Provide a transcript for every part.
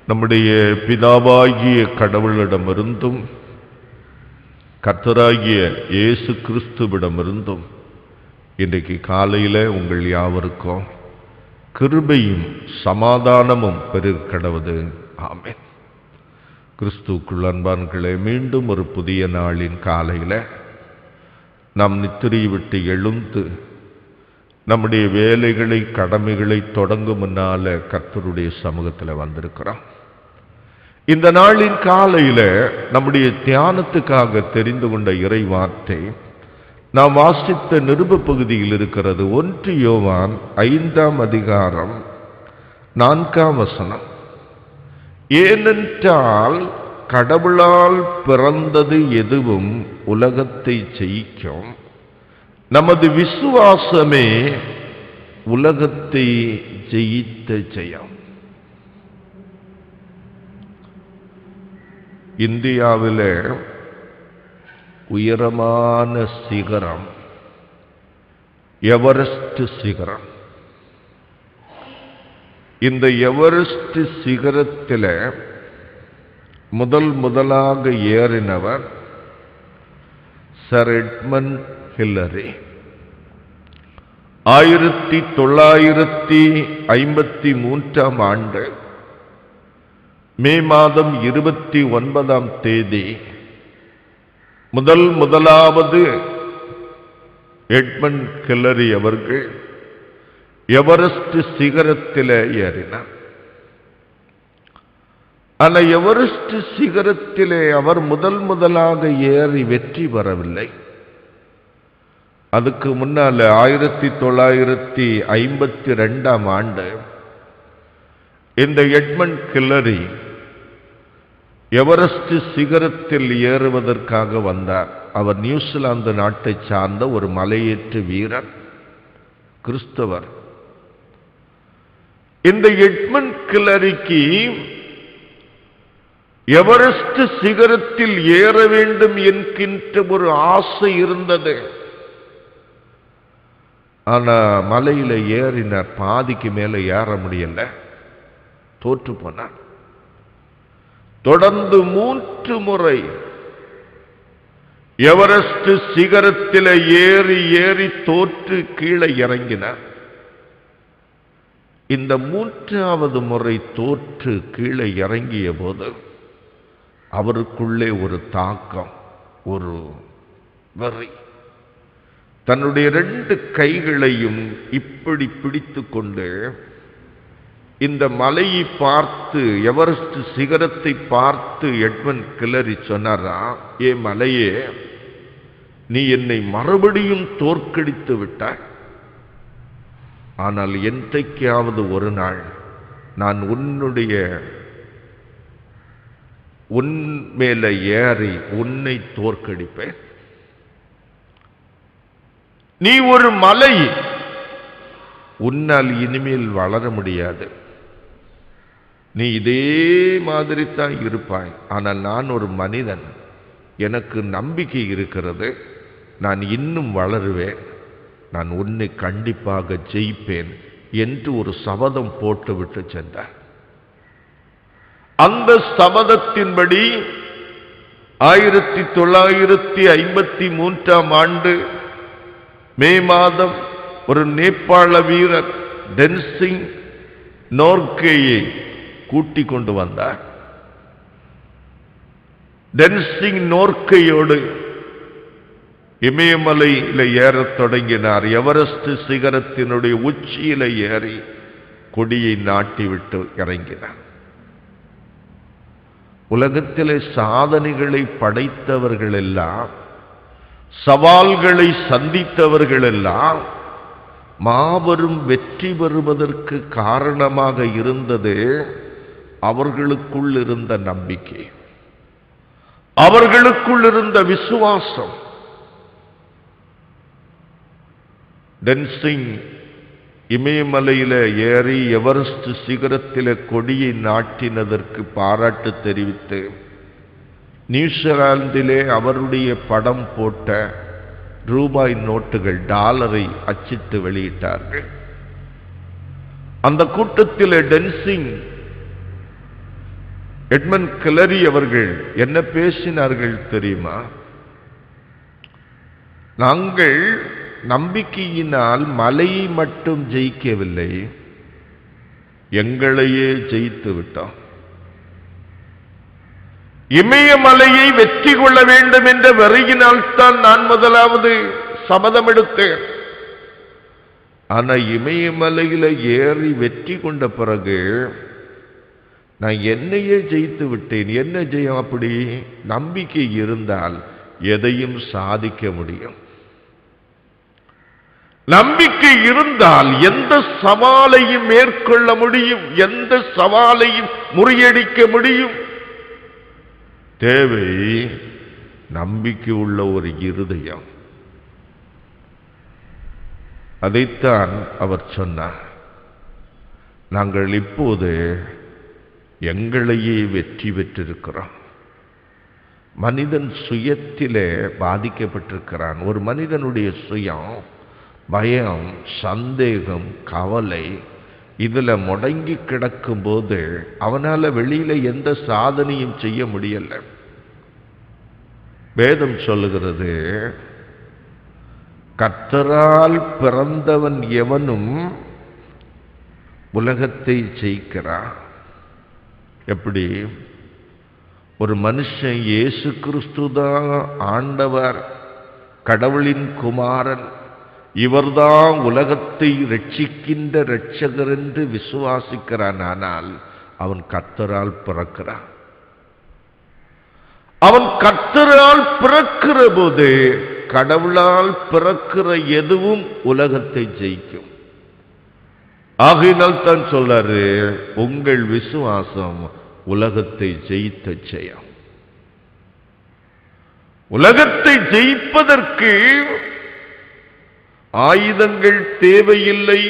நம்முடைய பிதாவாகிய கடவுளிடமிருந்தும் கர்த்தராகிய இயேசு கிறிஸ்துவிடமிருந்தும் இன்றைக்கு காலையில் உங்கள் யாவருக்கும் கிருபையும் சமாதானமும் பெருகடவது. ஆமென். கிறிஸ்துவுக்குள் அன்பான்களே, மீண்டும் ஒரு புதிய நாளின் காலையில் நாம் நித்திரை விட்டு எழுந்து நம்முடைய வேலைகளை கடமைகளை தொடங்கும் முன்னால கர்த்தருடைய சமூகத்தில் வந்திருக்கிறோம். இந்த நாளின் காலையில் நம்முடைய தியானத்துக்காக தெரிந்து கொண்ட இறை வார்த்தை நாம் வாசித்த நிருப பகுதியில் இருக்கிறது. 1 யோவான் 5ஆம் அதிகாரம் 4ஆம் வசனம். ஏனென்றால் கடவுளால் பிறந்தது எதுவும் உலகத்தை ஜெயிக்கும், நமது விசுவாசமே உலகத்தை ஜெயித்த ஜெயம். இந்தியாவில் உயரமான சிகரம் எவரெஸ்ட் சிகரம். இந்த எவரெஸ்ட் சிகரத்தில் முதலாக ஏறினவர் சர் எட்மண்ட் ஹில்லரி. 1953ஆம் ஆண்டு மே மாதம் 29ஆம் தேதி முதலாவது எட்மண்ட் ஹில்லரி அவர்கள் எவரெஸ்ட் சிகரத்தில் ஏறினார். ஆனால் எவரெஸ்ட் சிகரத்திலே அவர் முதலாக ஏறி வெற்றி பெறவில்லை. அதுக்கு முன்னால 1952ஆம் ஆண்டு இந்த எட்மண்ட் ஹில்லரி எவரெஸ்ட் சிகரத்தில் ஏறுவதற்காக வந்தார். அவர் நியூசிலாந்து நாட்டை சார்ந்த ஒரு மலையேற்று வீரர், கிறிஸ்தவர். இந்த எட்மண்ட் ஹில்லரிக்கு எவரெஸ்ட் சிகரத்தில் ஏற வேண்டும் என்கின்ற ஒரு ஆசை இருந்தது. ஆனா மலையில ஏறினார், பாதிக்கு மேல ஏற முடியல, தோற்று போனார். தொடர்ந்து 3 முறை எவரெஸ்ட் சிகரத்தில் ஏறி தோற்று கீழே இறங்கினார். இந்த 3வது முறை தோற்று கீழே இறங்கிய போது அவருக்குள்ளே ஒரு தாக்கம், ஒரு வெறி. தன்னுடைய 2 கைகளையும் இப்படி பிடித்து கொண்டு இந்த மலையை பார்த்து, எவரெஸ்ட் சிகரத்தை பார்த்து எட்மண்ட் ஹில்லரி சொன்னாரா, ஏ மலையே, நீ என்னை மறுபடியும் தோற்கடித்து விட்டாய். ஆனால் என்றைக்காவது ஒரு நாள் நான் உன் மேல ஏறி உன்னை தோற்கடிப்பேன். நீ ஒரு மலை, உன்னால் இனிமேல் வளர முடியாது. நீ இதே மாதிரி தான் இருப்பாய். ஆனால் நான் ஒரு மனிதன், எனக்கு நம்பிக்கை இருக்கிறது, நான் இன்னும் வளருவேன், நான் உன்னை கண்டிப்பாக ஜெயிப்பேன் என்று ஒரு சபதம் போட்டுவிட்டு சென்றார். அந்த சபதத்தின்படி 1953ஆம் ஆண்டு மே மாதம் ஒரு நேபாள வீரர் டென்சிங் நோர்கேயை கூட்டிக் கொண்டு வந்தார். டென்சிங் நோர்கையோடு இமயமலையில ஏறத் தொடங்கினார். எவரெஸ்ட் சிகரத்தினுடைய உச்சியில ஏறி கொடியை நாட்டிவிட்டு இறங்கினார். உலகத்திலே சாதனைகளை படைத்தவர்கள் எல்லாம், சவால்களை சந்தித்தவர்கள் எல்லாம் மாபெரும் வெற்றி பெறுவதற்கு காரணமாக இருந்தது அவர்களுக்குள் இருந்த நம்பிக்கை, அவர்களுக்குள் இருந்த விசுவாசம். டென்சிங் இமயமலையில ஏறி எவரெஸ்ட் சிகரத்தில கொடியை நாட்டினதற்கு பாராட்டு தெரிவித்து நியூசிலாந்திலே அவருடைய படம் போட்ட ரூபாய் நோட்டுகள், டாலரை அச்சிட்டு வெளியிட்டார்கள். அந்த கூட்டத்தில் டென்சிங் எட்மண்ட் கிளரி அவர்கள் என்ன பேசினார்கள் தெரியுமா? நாங்கள் நம்பிக்கையினால் மலையை மட்டும் ஜெயிக்கவில்லை, எங்களையே ஜெயித்து விட்டோம். இமயமலையை வெற்றி கொள்ள வேண்டும் என்ற வெறியினால் தான் நான் முதலாவது சபதம் எடுத்தேன். ஆனா இமயமலையில ஏறி வெற்றி கொண்ட பிறகு நான் என்னையே ஜெயித்து விட்டேன். என்ன ஜெயம்? அப்படி நம்பிக்கை இருந்தால் எதையும் சாதிக்க முடியும். நம்பிக்கை இருந்தால் எந்த சவாலையும் மேற்கொள்ள முடியும், எந்த சவாலையும் முறியடிக்க முடியும். தேவை நம்பிக்கை உள்ள ஒரு இருதயம். அதைத்தான் அவர் சொன்னார். நாங்கள் இப்போது எங்களையே வெற்றி பெற்றிருக்கிறோம். மனிதன் சுயத்திலே பாதிக்கப்பட்டிருக்கிறான். ஒரு மனிதனுடைய சுயம் பயம், சந்தேகம், கவலை இதுல முடங்கி கிடக்கும் போது அவனால வெளியில எந்த சாதனையும் செய்ய முடியல. வேதம் சொல்லுகிறது, கர்த்தரால் பிறந்தவன் எவனும் உலகத்தை ஜெயிக்கிறான். எப்படி? ஒரு மனுஷன் இயேசு கிறிஸ்துதான் ஆண்டவர், கடவுளின் குமாரன், இவர்தான் உலகத்தை ரட்சிக்கின்ற இரட்சகர் என்று விசுவாசிக்கிறான். ஆனால் அவன் கர்த்தரால் பிறக்கிறான். அவன் கர்த்தரால் பிறக்கிற போது கடவுளால் பிறக்கிற எதுவும் உலகத்தை ஜெயிக்கும். ஆகையினால் தான் சொல்றாரு, உங்கள் விசுவாசம் உலகத்தை ஜெயித்த ஜெயம். உலகத்தை ஜெயிப்பதற்கு ஆயுதங்கள் தேவையில்லை,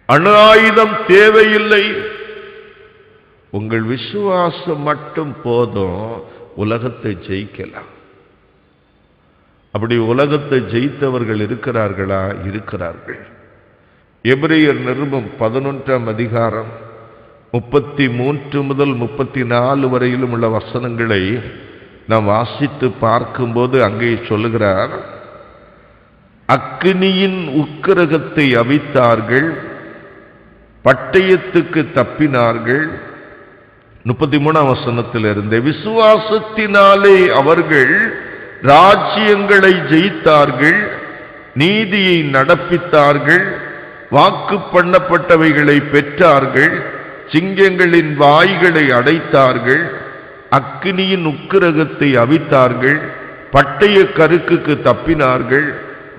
அணு ஆயுதம் தேவையில்லை. உங்கள் விசுவாசம் மட்டும் போதும், உலகத்தை ஜெயிக்கலாம். அப்படி உலகத்தை ஜெயித்தவர்கள் இருக்கிறார்களா? இருக்கிறார்கள். எபிரேயர் நிருபம் 11ஆம் அதிகாரம் 33 முதல் 34 வரையிலும் உள்ள வசனங்களை நாம் வாசித்து பார்க்கும்போது அங்கே சொல்லுகிறார், அக்கினியின் உக்கிரகத்தை அவித்தார்கள், பட்டயத்துக்கு தப்பினார்கள். 33ஆம் வசனத்திலிருந்து, விசுவாசத்தினாலே அவர்கள் ராஜ்யங்களை ஜெயித்தார்கள், நீதியை நடப்பித்தார்கள், வாக்கு பண்ணப்பட்டவைகளை பெற்றார்கள், சிங்கங்களின் வாய்களை அடைத்தார்கள், அக்கினியின் உக்கிரகத்தை அவித்தார்கள், பட்டய கருக்குக்கு தப்பினார்கள்,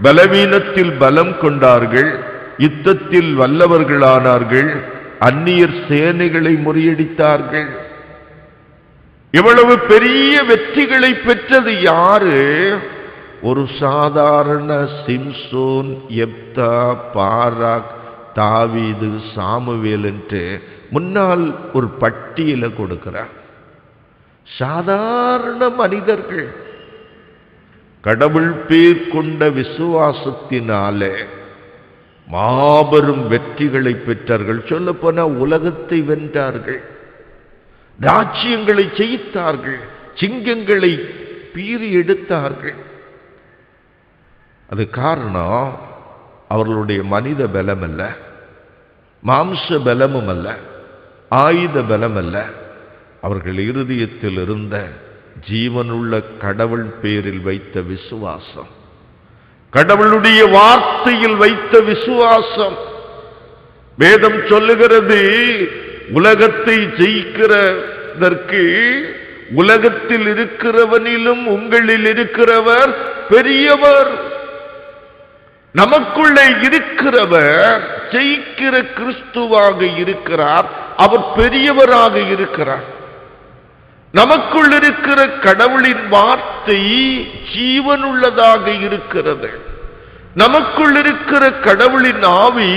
பலவீனத்தில் பலம் கொண்டார்கள், யுத்தத்தில் வல்லவர்களானார்கள், அந்நியர் சேனைகளை முறியடித்தார்கள். இவ்வளவு பெரிய வெற்றிகளை பெற்றது யாரு? ஒரு சாதாரண சிம்சோன், எப்தா, பாராக், தாவீது, சாமுவேல் என்று முன்னால் ஒரு பட்டியலை கொடுக்கிறார். சாதாரண மனிதர்கள் கடவுள் பேர் கொண்ட விசுவாசத்தினாலே மாபெரும் வெற்றிகளை பெற்றார்கள். சொல்ல போனா உலகத்தை வென்றார்கள், ராஜ்யங்களை ஜெயித்தார்கள், சிங்கங்களை பீறி எடுத்தார்கள். அது காரணம் அவர்களுடைய மனித பலம் அல்ல, மாம்ச பலமும் அல்ல, ஆயுத பலம் அல்ல. அவர்கள் இருதயத்தில் இருந்த ஜீவனுள்ள கடவுள் பேரில் வைத்த விசுவாசம், கடவுளுடைய வார்த்தையில் வைத்த விசுவாசம். வேதம் சொல்லுகிறது, உலகத்தை ஜெயிக்கிறதற்கு உலகத்தில் இருக்கிறவனிலும் உங்களில் இருக்கிறவர் பெரியவர். நமக்குள்ளே இருக்கிறவர் ஜெயிக்கிற கிறிஸ்துவாக இருக்கிறார், அவர் பெரியவராக இருக்கிறார். நமக்குள் இருக்கிற கடவுளின் வார்த்தை ஜீவனுள்ளதாக இருக்கிறது. நமக்குள் இருக்கிற கடவுளின் ஆவி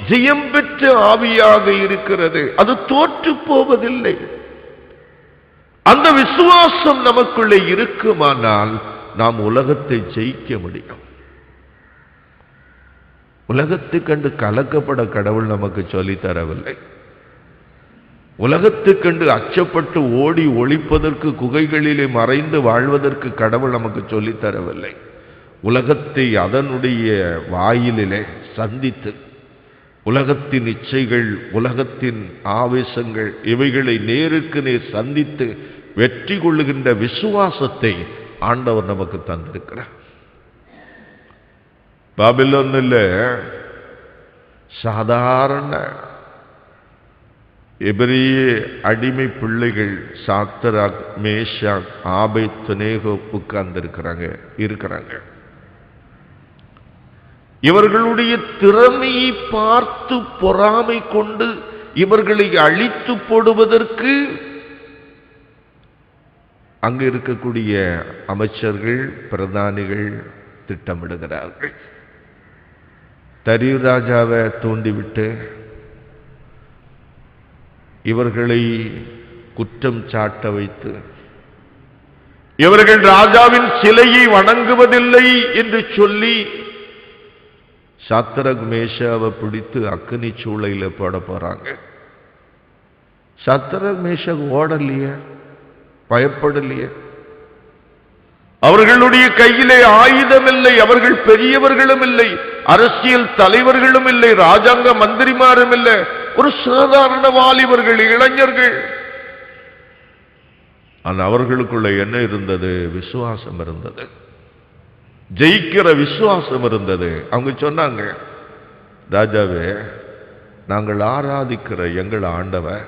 ஜெயம் பெற்ற ஆவியாக இருக்கிறது. அது தோற்று போவதில்லை. அந்த விசுவாசம் நமக்குள்ளே இருக்குமானால் நாம் உலகத்தை ஜெயிக்க முடியும். உலகத்தை கண்டு கலக்கப்பட கடவுள் நமக்கு சொல்லித் தரவில்லை. உலகத்துக்கென்று அச்சப்பட்டு ஓடி ஒளிப்பதற்கு குகைகளிலே மறைந்து வாழ்வதற்கு கடவுள் நமக்கு சொல்லித் தரவில்லை. உலகத்தை அதனுடைய வாயிலே சந்தித்து உலகத்தின் இச்சைகள், உலகத்தின் ஆவேசங்கள் இவைகளை நேருக்கு நேர் சந்தித்து வெற்றி கொள்ளுகின்ற விசுவாசத்தை ஆண்டவர் நமக்கு தந்திருக்கிறார். பாபிலோனில் சாதாரண எபிரிய அடிமை பிள்ளைகள் சாத்ராக், மேஷாக், ஆபேத்நேகோ இருக்கிறாங்க. இவர்களுடைய திறமையை பார்த்து பொறாமை கொண்டு இவர்களை அழித்து போடுவதற்கு அங்கு இருக்கக்கூடிய அமைச்சர்கள், பிரதானிகள் திட்டமிடுகிறார்கள். தரியு ராஜாவை தூண்டிவிட்டு இவர்களை குற்றம் சாட்ட வைத்து, இவர்கள் ராஜாவின் சிலையை வணங்குவதில்லை என்று சொல்லி சாத்ராக், மேஷாவை பிடித்து அக்கினி சூளையில போட போறாங்க. சாத்ராக், மேஷாக் ஓடலையே, பயப்படலையே. அவர்களுடைய கையிலே ஆயுதம் இல்லை, அவர்கள் பெரியவர்களும் இல்லை, அரசியல் தலைவர்களும் இல்லை, ராஜாங்க மந்திரிமாரும் இல்லை, ஒரு சாதாரண வாலிபர்கள், இளைஞர்கள். ஆனால் அவர்களுக்குள்ள என்ன இருந்தது? விசுவாசம் இருந்தது, ஜெயிக்கிற விசுவாசம் இருந்தது. அவங்க சொன்னாங்க, ராஜாவே, நாங்கள் ஆராதிக்கிற எங்கள் ஆண்டவர்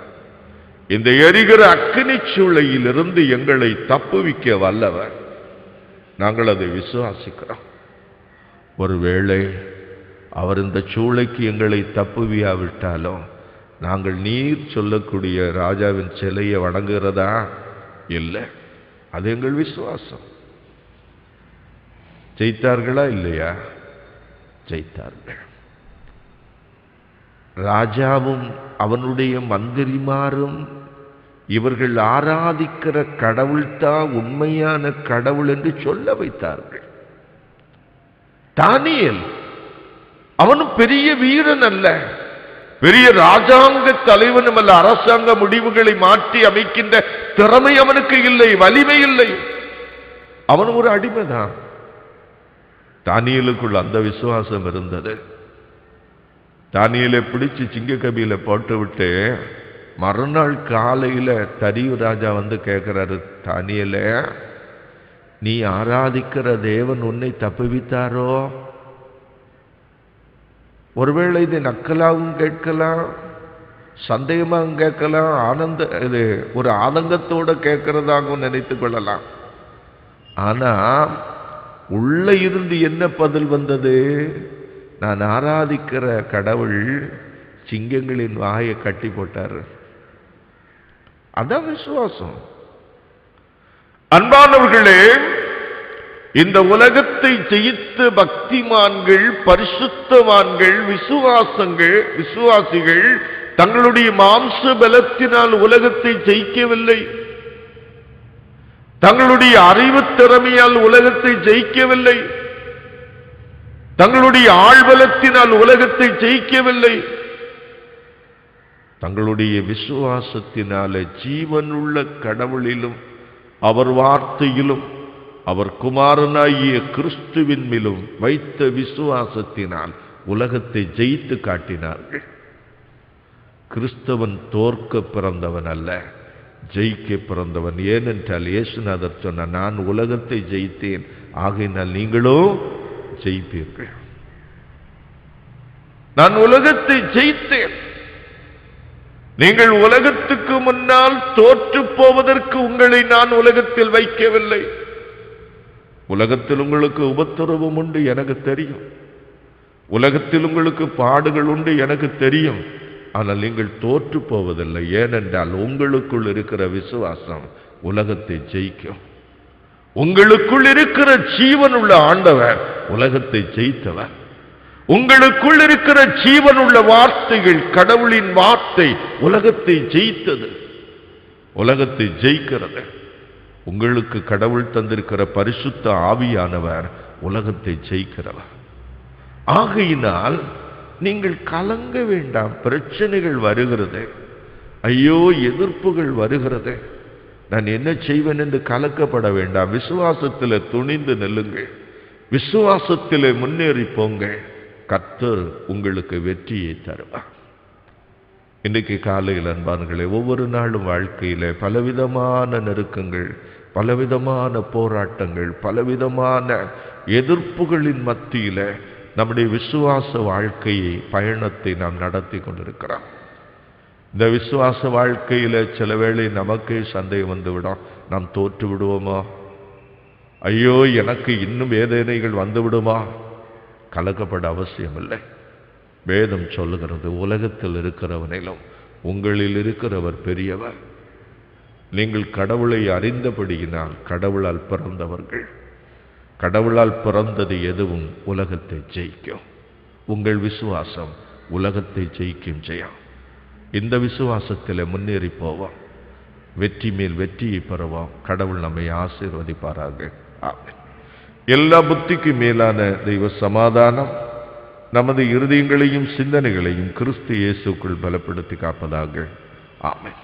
இந்த எரிகிற அக்கினி சூளையிலிருந்து எங்களை தப்புவிக்க வல்லவர், நாங்கள் அதை விசுவாசிக்கிறோம். ஒருவேளை அவர் இந்த சூளைக்கு எங்களை தப்புவியாவிட்டாலும் நாங்கள் நீர் சொல்லக்கூடிய ராஜாவின் சிலையை வணங்குகிறதா? இல்லை, அது எங்கள் விசுவாசம். ஜெயித்தார்களா இல்லையா? ஜெயித்தார்கள். ராஜாவும் அவனுடைய மந்திரிமாரும் இவர்கள் ஆராதிக்கிற கடவுள்தான் உண்மையான கடவுள் என்று சொல்ல வைத்தார்கள். தானியேல் அவனும் பெரிய வீரன் அல்ல, பெரிய ராஜாங்க தலைவனும் அல்ல, அரசாங்க முடிவுகளை மாற்றி அமைக்கின்ற திறமை அவனுக்கு இல்லை, வலிமை இல்லை. அவன் ஒரு அடிமைதான். தானியேலுக்குள் அந்த விசுவாசம் இருந்தது. தானியேலை பிடிச்சு சிங்கக்கபியில போட்டு விட்டு மறுநாள் காலையில தரியு ராஜா வந்து கேட்கிறாரு, தானியேலே, நீ ஆராதிக்கிற தேவன் உன்னை தப்புவித்தாரோ? ஒருவேளை இதை நக்கலாகவும் கேட்கலாம், சந்தேகமாகவும் கேட்கலாம், இது ஒரு ஆனந்தத்தோட கேட்கிறதாகவும் நினைத்துக் கொள்ளலாம். ஆனா உள்ள இருந்து என்ன பதில் வந்தது? நான் ஆராதிக்கிற கடவுள் சிங்கங்களின் வாயை கட்டி போட்டார். அதான் விசுவாசம். அன்பானவர்களே, இந்த உலகத்தை ஜெயித்த பக்திமான்கள், பரிசுத்தவான்கள், விசுவாசிகள் தங்களுடைய மாம்ச பலத்தினால் உலகத்தை ஜெயிக்கவில்லை, தங்களுடைய அறிவு திறமையால் உலகத்தை ஜெயிக்கவில்லை, தங்களுடைய ஆழ்பலத்தினால் உலகத்தை ஜெயிக்கவில்லை, தங்களுடைய விசுவாசத்தினால ஜீவனுள்ள கடவுளிலும் அவர் வார்த்தையிலும் அவர் குமாரனாகிய கிறிஸ்துவின் மேலும் வைத்த விசுவாசத்தினால் உலகத்தை ஜெயித்து காட்டினார்கள். கிறிஸ்தவன் தோற்க பிறந்தவன் அல்ல, ஜெயிக்க பிறந்தவன். ஏனென்றால் இயேசுநாதர் சொன்ன, நான் உலகத்தை ஜெயித்தேன், ஆகையினால் நீங்களோ ஜெயிப்பீர்கள். நான் உலகத்தை ஜெயித்தேன். நீங்கள் உலகத்துக்கு முன்னால் தோற்று போவதற்கு உங்களை நான் உலகத்தில் வைக்கவில்லை. உலகத்தில் உங்களுக்கு உபத்திரவம் உண்டு, எனக்கு தெரியும். உலகத்தில் உங்களுக்கு பாடுகள் உண்டு, எனக்கு தெரியும். ஆனால் நீங்கள் தோற்று போவதில்லை. ஏனென்றால் உங்களுக்குள் இருக்கிற விசுவாசம் உலகத்தை ஜெயிக்கும். உங்களுக்குள் இருக்கிற ஜீவனுள்ள ஆண்டவர் உலகத்தை ஜெயித்தவர். உங்களுக்குள் இருக்கிற ஜீவனுள்ள வார்த்தைகள், கடவுளின் வார்த்தை உலகத்தை ஜெயித்தது, உலகத்தை ஜெயிக்கிறது. உங்களுக்கு கடவுள் தந்திருக்கிற பரிசுத்த ஆவியானவர் உலகத்தை ஜெயிக்கிறவர். ஆகையினால் நீங்கள் கலங்க வேண்டாம். பிரச்சனைகள் வருகிறது, ஐயோ, எதிர்ப்புகள் வருகிறது, நான் என்ன செய்வேன் என்று கலக்கப்பட வேண்டாம். விசுவாசத்தில் துணிந்து நெல்லுங்கள், விசுவாசத்தில் முன்னேறி போங்க. கர்த்தர் உங்களுக்கு வெற்றியை தருவார். இன்றைக்கு காலையில் அன்பானங்களே, ஒவ்வொரு நாளும் வாழ்க்கையில் பலவிதமான நெருக்கங்கள், பலவிதமான போராட்டங்கள், பலவிதமான எதிர்ப்புகளின் மத்தியில் நம்முடைய விசுவாச வாழ்க்கையை பயணத்தை நாம் நடத்தி கொண்டிருக்கிறோம். இந்த விசுவாச வாழ்க்கையில் சில வேளை நமக்கே சந்தேகம் வந்துவிடும், நாம் தோற்று விடுவோமா, ஐயோ எனக்கு இன்னும் வேதனைகள் வந்து விடுமா. கலக்கப்பட அவசியம் இல்லை. வேதம் சொல்லுகிறது, உலகத்தில் இருக்கிறவனிலும் உங்களில் இருக்கிறவர் பெரியவர். நீங்கள் கடவுளை அறிந்தபடியினால் கடவுளால் பிறந்தவர்கள். கடவுளால் பிறந்தது எதுவும் உலகத்தை ஜெயிக்கும். உங்கள் விசுவாசம் உலகத்தை ஜெயிக்கும் ஜெயம். இந்த விசுவாசத்தில் முன்னேறி போவோம், வெற்றி மேல் வெற்றியை பெறுவோம். கடவுள் நம்மை ஆசீர்வதிப்பாராக. ஆமென். எல்லா புத்திக்கு மேலான தெய்வ சமாதானம் நமது இருதயங்களையும் சிந்தனைகளையும் கிறிஸ்து இயேசுக்குள் பலப்படுத்தி காப்பதாக. ஆமென்.